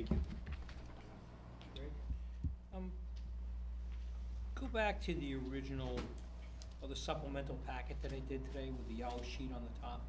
Thank you. Great. Go back to the original, or the supplemental packet that I did today with the yellow sheet on the top.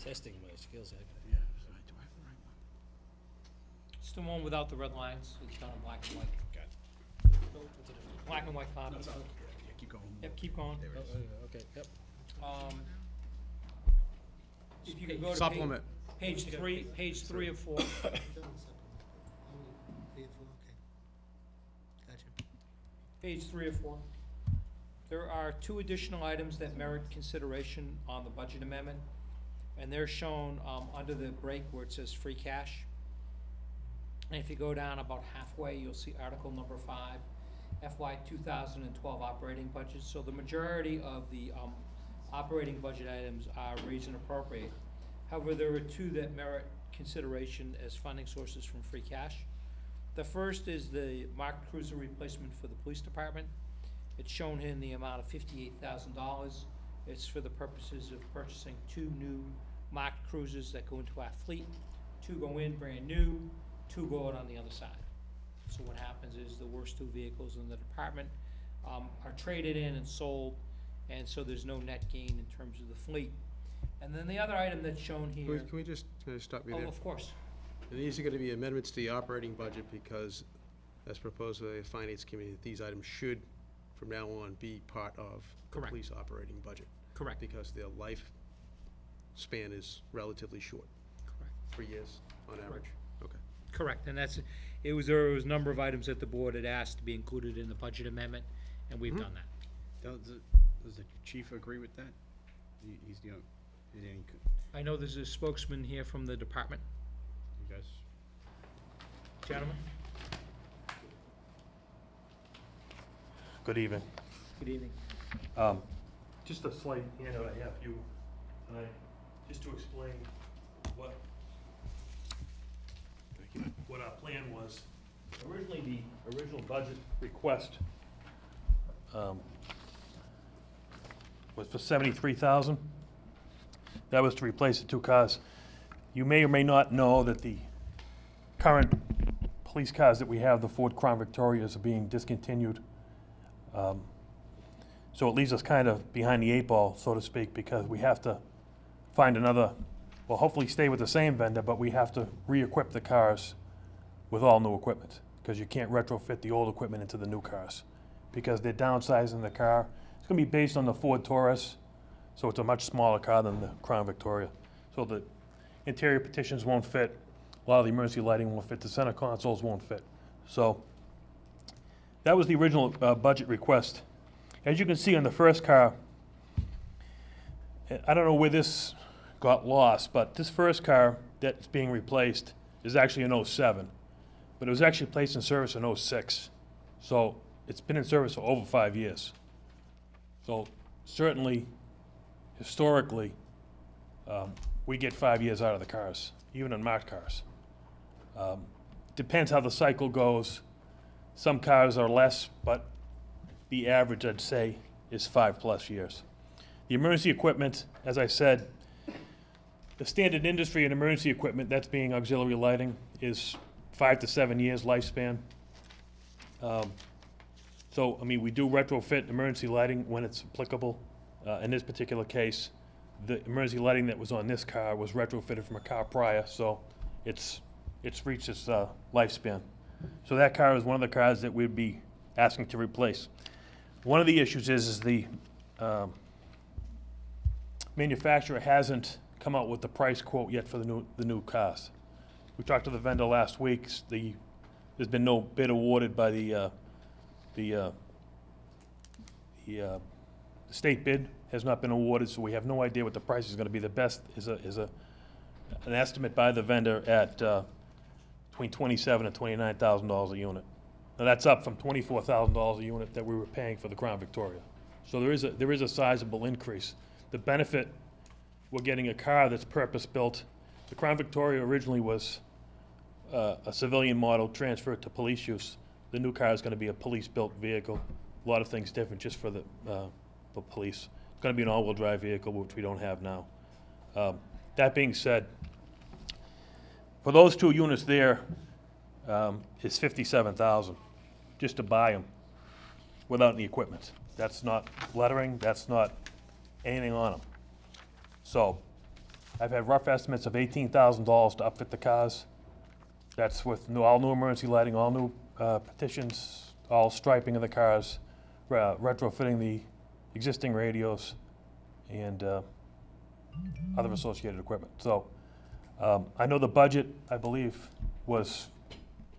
Testing my skills. Yeah, sorry, do I have the right one? It's the one without the red lines. It's done in black and white. Got it. Black and white copy. No, it's all good. Yeah, keep going. Yep, keep going. There it is. Okay, yep. If you could go to Supplement. page three of 4. Okay. Gotcha. Page 3 of 4. There are 2 additional items that merit consideration on the budget amendment, and they're shown under the break where it says free cash. And if you go down about halfway, you'll see article number 5, FY 2012 operating budget. So the majority of the operating budget items are raised and appropriate. However, there are 2 that merit consideration as funding sources from free cash. The first is the marked cruiser replacement for the police department. It's shown here in the amount of $58,000. It's for the purposes of purchasing 2 new marked cruisers that go into our fleet. 2 go in brand new, 2 go out on the other side. So what happens is the worst 2 vehicles in the department are traded in and sold, and so there's no net gain in terms of the fleet. And then the other item that's shown here. Can we just stop you there? Oh, of course. And these are going to be amendments to the operating budget because, as proposed by the Finance Committee, that these items should, from now on, be part of the Correct. police operating budget. Correct. Because their life span is relatively short. Correct. 3 years on average. Okay. Correct, and there was a number of items that the board had asked to be included in the budget amendment, and we've done that. Does the chief agree with that? He's the, is any, I know there's a spokesman here from the department. you guys? Gentlemen? Good evening. Good evening. Just a slight handout I have for you tonight, just to explain what our plan was. Originally, the original budget request was for $73,000. That was to replace the 2 cars. You may or may not know that the current police cars that we have, the Ford Crown Victorias, are being discontinued. So it leaves us kind of behind the 8 ball, so to speak, because we have to find another, well, hopefully stay with the same vendor, but we have to re-equip the cars with all new equipment, because you can't retrofit the old equipment into the new cars, because they're downsizing the car. It's going to be based on the Ford Taurus, so it's a much smaller car than the Crown Victoria. So the interior partitions won't fit, a lot of the emergency lighting won't fit, the center consoles won't fit. So that was the original budget request. As you can see on the first car, I don't know where this got lost, but this first car that's being replaced is actually an 07, but it was actually placed in service in 06. So it's been in service for over 5 years. So certainly, historically, we get 5 years out of the cars, even in marked cars. Depends how the cycle goes. Some cars are less, but the average, I'd say, is 5+ years. The emergency equipment, as I said, the standard industry in emergency equipment, that's being auxiliary lighting, is 5 to 7 years lifespan. So, I mean, we do retrofit emergency lighting when it's applicable. In this particular case, the emergency lighting that was on this car was retrofitted from a car prior, so it's reached its lifespan. So that car is one of the cars that we'd be asking to replace. One of the issues is the manufacturer hasn't come out with the price quote yet for the new cars. We talked to the vendor last week. There's been no bid awarded by the state bid has not been awarded, so we have no idea what the price is going to be. The best is an estimate by the vendor at between $27,000 and $29,000 a unit. Now that's up from $24,000 a unit that we were paying for the Crown Victoria. So there is a sizable increase. The benefit, we're getting a car that's purpose-built. The Crown Victoria originally was a civilian model transferred to police use. The new car is going to be a police-built vehicle. A lot of things different just for the police. It's going to be an all-wheel drive vehicle, which we don't have now. That being said, for those 2 units there, it's $57,000 just to buy them without any equipment. That's not lettering, that's not anything on them. So I've had rough estimates of $18,000 to upfit the cars. That's with all new emergency lighting, all new petitions, all striping of the cars, retrofitting the existing radios, and other associated equipment. So I know the budget, I believe, was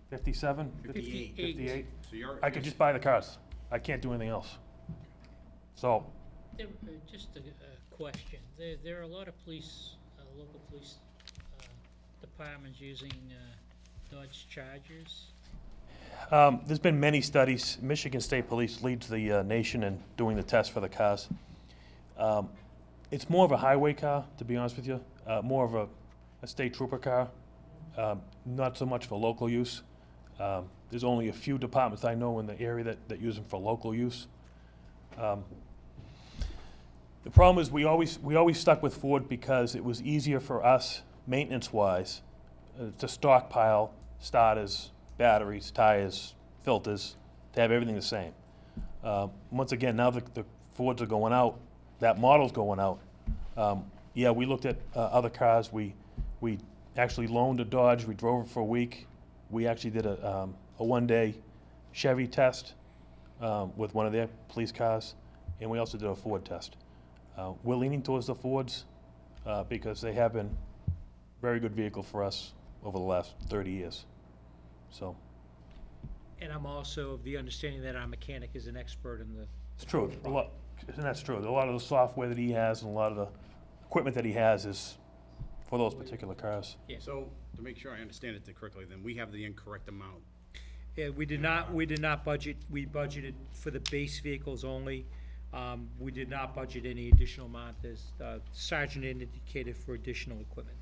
57? 58. 58? So you're. I could just buy the cars. I can't do anything else. So, Just a question. There are a lot of police, local police departments using Dodge Chargers. there's been many studies. Michigan State Police leads the nation in doing the test for the cars. It's more of a highway car, to be honest with you, more of a state trooper car, not so much for local use. There's only a few departments I know in the area that use them for local use. The problem is we always stuck with Ford because it was easier for us, maintenance-wise, to stockpile starters, batteries, tires, filters, to have everything the same. Once again, now the Fords are going out, that model's going out. Yeah, we looked at other cars. We actually loaned a Dodge. We drove it for a week. We actually did a one-day Chevy test with one of their police cars, and we also did a Ford test. We're leaning towards the Fords because they have been a very good vehicle for us over the last 30 years. So, And I'm also of the understanding that our mechanic is an expert in the. it's true. And that's true. A lot of the software that he has and a lot of the equipment that he has is for those particular cars. Yeah. So, to make sure I understand it correctly, then we have the incorrect amount. Yeah, we did not budget, we budgeted for the base vehicles only. We did not budget any additional amount, as Sergeant indicated, for additional equipment.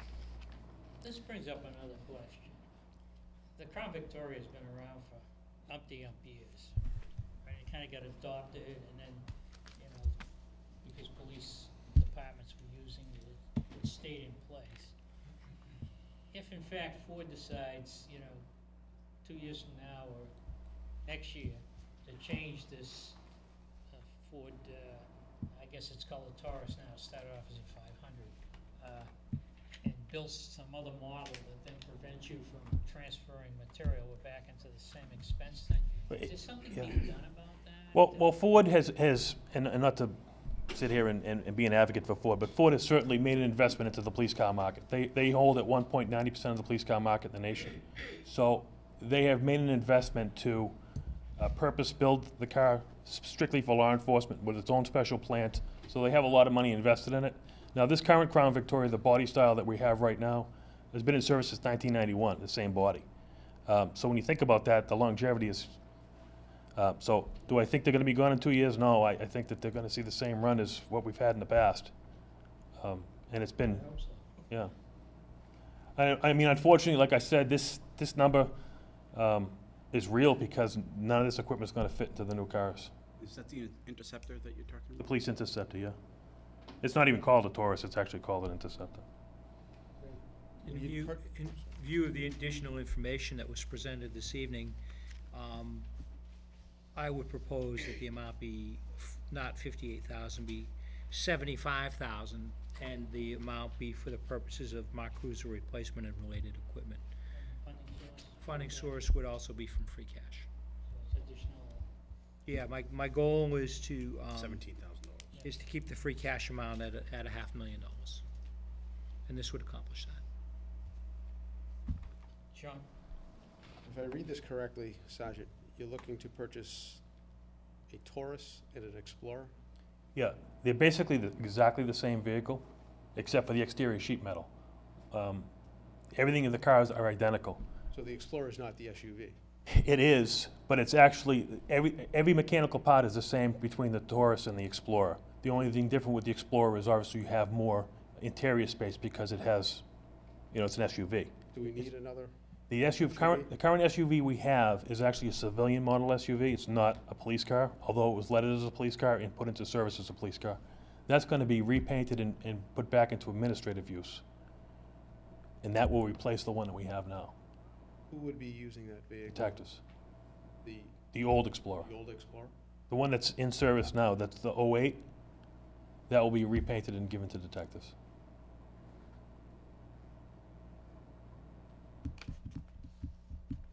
This brings up another question. The Crown Victoria's been around for umpty years. Right? It kind of got adopted, and then, you know, because police departments were using it, it stayed in place. If in fact Ford decides, you know, 2 years from now or next year to change this Ford, I guess it's called a Taurus now, started off as a 500, and build some other model that then prevents you from transferring material back into the same expense thing. Is there something being done about that? Well, Ford has and not to sit here and be an advocate for Ford, but Ford has certainly made an investment into the police car market. They hold at 1.90% of the police car market in the nation. So they have made an investment to purpose-build the car strictly for law enforcement with its own special plant. So they have a lot of money invested in it. Now, this current Crown Victoria, the body style that we have right now, has been in service since 1991, the same body. So when you think about that, the longevity is... so do I think they're going to be gone in 2 years? No, I think that they're going to see the same run as what we've had in the past. And it's been... I hope so. Yeah. I mean, unfortunately, like I said, this number is real because none of this equipment is going to fit into the new cars. Is that the Interceptor that you're talking The about? police Interceptor, yeah. It's not even called a Taurus, it's actually called an Interceptor. In view of the additional information that was presented this evening, I would propose that the amount be not 58,000, be 75,000, and the amount be for the purposes of mock cruiser replacement and related equipment. Funding source? Funding source would also be from free cash. So it's additional. Yeah, my goal is to, $17,000. is to keep the free cash amount at $500,000. And this would accomplish that. John? If I read this correctly, Sergeant, you're looking to purchase a Taurus and an Explorer? Yeah, they're basically exactly the same vehicle, except for the exterior sheet metal. Everything in the cars are identical. So the Explorer is not the SUV? It is, but it's actually, every mechanical part is the same between the Taurus and the Explorer. The only thing different with the Explorer is obviously you have more interior space because it has, you know, it's an SUV. Do we need another? The current SUV we have is actually a civilian model SUV. It's not a police car, although it was lettered as a police car and put into service as a police car. That's going to be repainted and put back into administrative use and that will replace the one that we have now, Who would be using that vehicle? detectives. The The old Explorer. old Explorer? The one that's in service now, that's the '08, that will be repainted and given to detectives.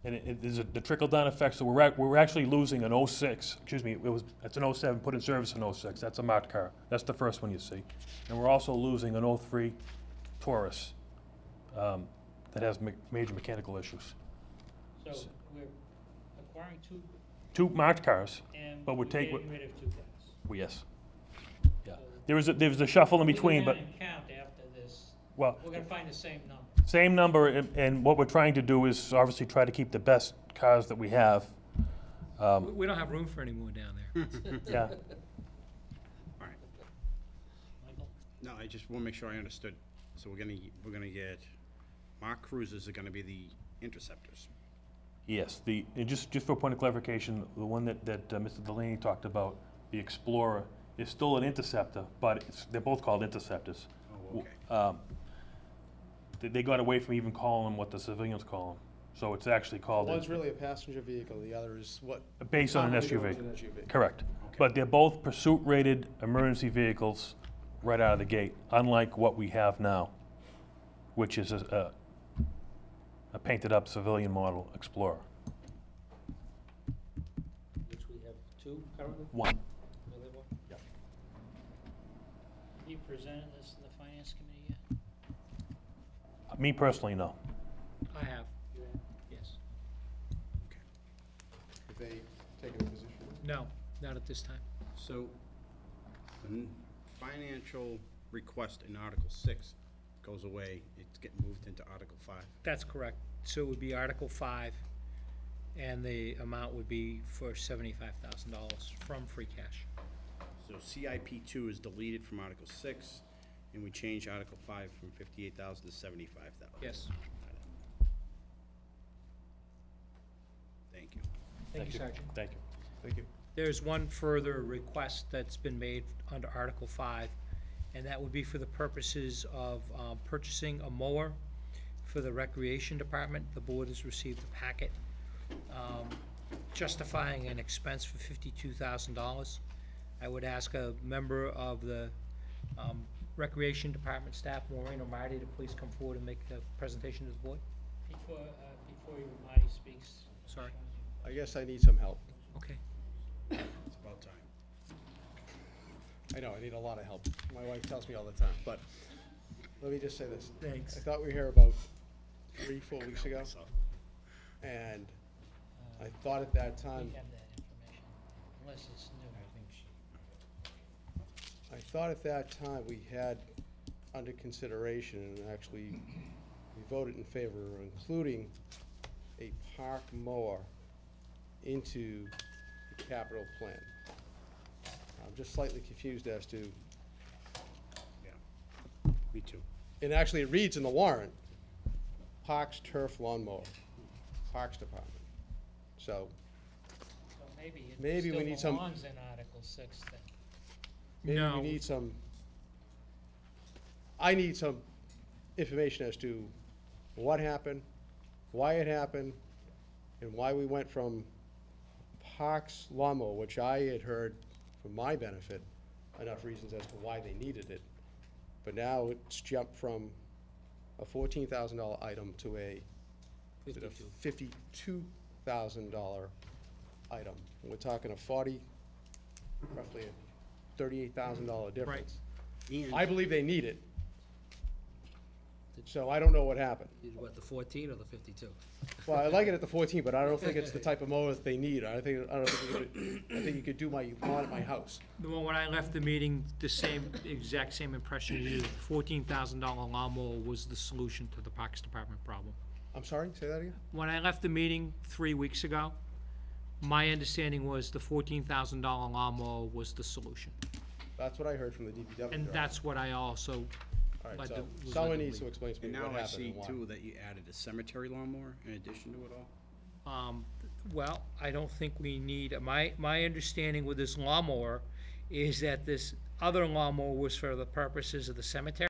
And there's the trickle-down effect, so we're actually losing an '06, excuse me, it's an '07, put in service in '06, that's a marked car. That's the first one you see. And we're also losing an '03 Taurus that has major mechanical issues. So we're acquiring Two marked cars, and but we're we're getting rid of 2 cars. yes. Yeah. So There was a shuffle in between, We're but, gonna count after this, well, we're gonna find the same number. same number, and what we're trying to do is obviously try to keep the best cars that we have. We don't have room for any more down there. Yeah, All right. Michael? No, I just want to make sure I understood. So we're gonna get, Mark Cruisers are gonna be the Interceptors. yes, and just for a point of clarification, the one that Mr. Delaney talked about, the Explorer, is still an Interceptor, but they're both called Interceptors. Oh, okay. They got away from even calling them what the civilians call them, so it's actually called. One's really a passenger vehicle, the other is what? Based on an commonly known SUV. as an SUV. Correct. Okay. But they're both pursuit-rated emergency vehicles right out of the gate, unlike what we have now, which is a painted-up civilian model Explorer. Which we have 2 currently? One. Will there be? Have you presented this to the finance committee yet? Me personally, no. I have, You have? yes. Have they taken a position? No, not at this time. So, the financial request in Article 6 goes away, it's getting moved into Article 5. That's correct. So it would be Article 5, and the amount would be for $75,000 from free cash. So CIP 2 is deleted from Article 6, and we change Article 5 from 58,000 to 75,000. Yes. Thank you. Thank you, Sergeant. Thank you. Thank you. There's one further request that's been made under Article 5, and that would be for the purposes of purchasing a mower for the Recreation Department. The board has received a packet justifying an expense for $52,000. I would ask a member of the Recreation Department staff, Maureen or Marty, to please come forward and make the presentation to the board. Before Marty speaks. Sorry. I guess I need some help. Okay. It's about time. I know, I need a lot of help. My wife tells me all the time, but let me just say this. Thanks. I thought we were here about 3-4 weeks ago, and I thought at that We time, have that information, unless it's new. I thought at that time we had under consideration, and actually we voted in favor of including a park mower into the capital plan. I'm just slightly confused as to, Yeah. Me too. and actually it reads in the warrant, Parks Turf Lawnmower, Parks Department. So So maybe it Maybe we still need some- belongs in Article 6 then. maybe No. we need some, I need some information as to what happened, why it happened, and why we went from Parks lawnmower, which I had heard for my benefit, enough reasons as to why they needed it. But now it's jumped from a $14,000 item to a $52,000 item. We're talking roughly a $38,000 difference. And I believe they need it. So I don't know what happened. Did what, the 14 or the 52? Well, I like it at the 14, but I don't think it's the type of mower that they need. I think you could do my lawn at my house. Well, when I left the meeting, exact same impression as you. $14,000 lawnmower was the solution to the Parks Department problem. I'm sorry, say that again? When I left the meeting 3 weeks ago, my understanding was the $14,000 lawnmower was the solution. That's what I heard from the DPW And director. that's what I also, All right, led so to- was someone led to needs to believe. explain to me and what now I happened see and why. too that you added a cemetery lawnmower in addition to it all. well, I don't think we need, my understanding with this lawnmower is that this other lawnmower was for the purposes of the cemetery.